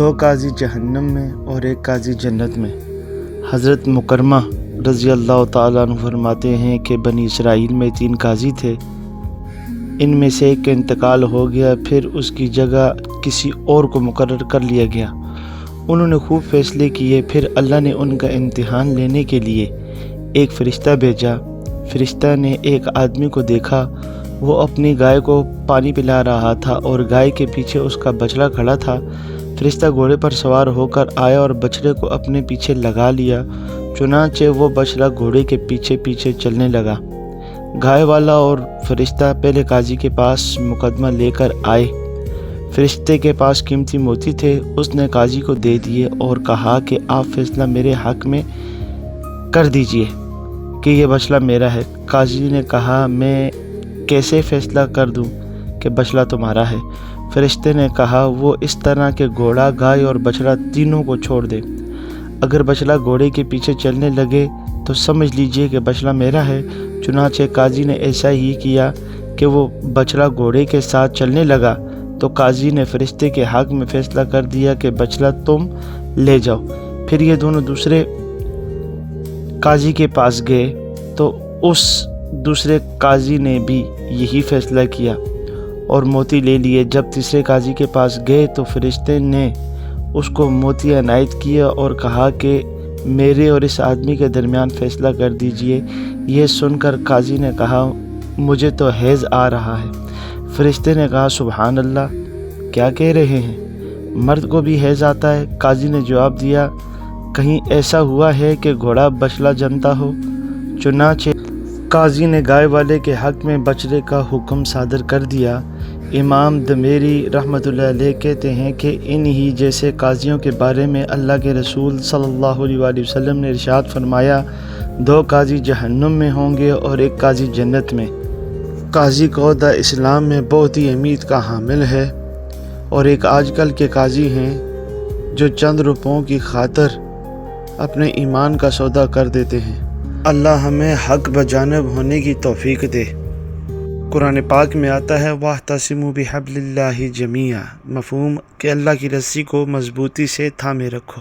دو قاضی جہنم میں اور ایک قاضی جنت میں۔ حضرت مکرمہ رضی اللہ تعالیٰ عنہ فرماتے ہیں کہ بنی اسرائیل میں 3 قاضی تھے، ان میں سے ایک کا انتقال ہو گیا، پھر اس کی جگہ کسی اور کو مقرر کر لیا گیا۔ انہوں نے خوب فیصلے کیے، پھر اللہ نے ان کا امتحان لینے کے لیے ایک فرشتہ بھیجا۔ فرشتہ نے ایک آدمی کو دیکھا، وہ اپنی گائے کو پانی پلا رہا تھا اور گائے کے پیچھے اس کا بچڑا کھڑا تھا۔ فرشتہ گھوڑے پر سوار ہو کر آیا اور بچڑے کو اپنے پیچھے لگا لیا، چنانچہ وہ بچڑا گھوڑے کے پیچھے پیچھے چلنے لگا۔ گائے والا اور فرشتہ پہلے قاضی کے پاس مقدمہ لے کر آئے۔ فرشتے کے پاس قیمتی موتی تھے، اس نے قاضی کو دے دیے اور کہا کہ آپ فیصلہ میرے حق میں کر دیجئے کہ یہ بچڑا میرا ہے۔ قاضی نے کہا میں کیسے فیصلہ کر دوں کہ بچڑا تمہارا ہے؟ فرشتے نے کہا وہ اس طرح کہ گھوڑا، گائے اور بچڑا تینوں کو چھوڑ دے۔ اگر بچڑا گھوڑے کے پیچھے چلنے لگے تو سمجھ لیجئے کہ بچڑا میرا ہے۔ چنانچہ قاضی نے ایسا ہی کیا کہ وہ بچڑا گھوڑے کے ساتھ چلنے لگا تو قاضی نے فرشتے کے حق میں فیصلہ کر دیا کہ بچڑا تم لے جاؤ۔ پھر یہ دونوں دوسرے قاضی کے پاس گئے تو اس دوسرے قاضی نے بھی یہی فیصلہ کیا اور موتی لے لیے۔ جب تیسرے قاضی کے پاس گئے تو فرشتے نے اس کو موتی عنایت کیا اور کہا کہ میرے اور اس آدمی کے درمیان فیصلہ کر دیجئے۔ یہ سن کر قاضی نے کہا مجھے تو حیض آ رہا ہے۔ فرشتے نے کہا سبحان اللہ، کیا کہہ رہے ہیں؟ مرد کو بھی حیض آتا ہے؟ قاضی نے جواب دیا کہیں ایسا ہوا ہے کہ گھوڑا بچڑا جنتا ہو؟ چنانچہ قاضی نے گائے والے کے حق میں بچڑے کا حکم صادر کر دیا۔ امام دمیری رحمۃ اللہ علیہ کہتے ہیں کہ انہی جیسے قاضیوں کے بارے میں اللہ کے رسول صلی اللہ علیہ وآلہ وسلم نے ارشاد فرمایا 2 قاضی جہنم میں ہوں گے اور ایک قاضی جنت میں۔ قاضی کا عہدہ اسلام میں بہت ہی اہمیت کا حامل ہے، اور ایک آج کل کے قاضی ہیں جو چند روپوں کی خاطر اپنے ایمان کا سودا کر دیتے ہیں۔ اللہ ہمیں حق بجانب ہونے کی توفیق دے۔ قرآن پاک میں آتا ہے وَاعْتَصِمُوا بِحَبْلِ اللَّهِ جَمِيعًا، مفہوم کہ اللہ کی رسی کو مضبوطی سے تھامے رکھو۔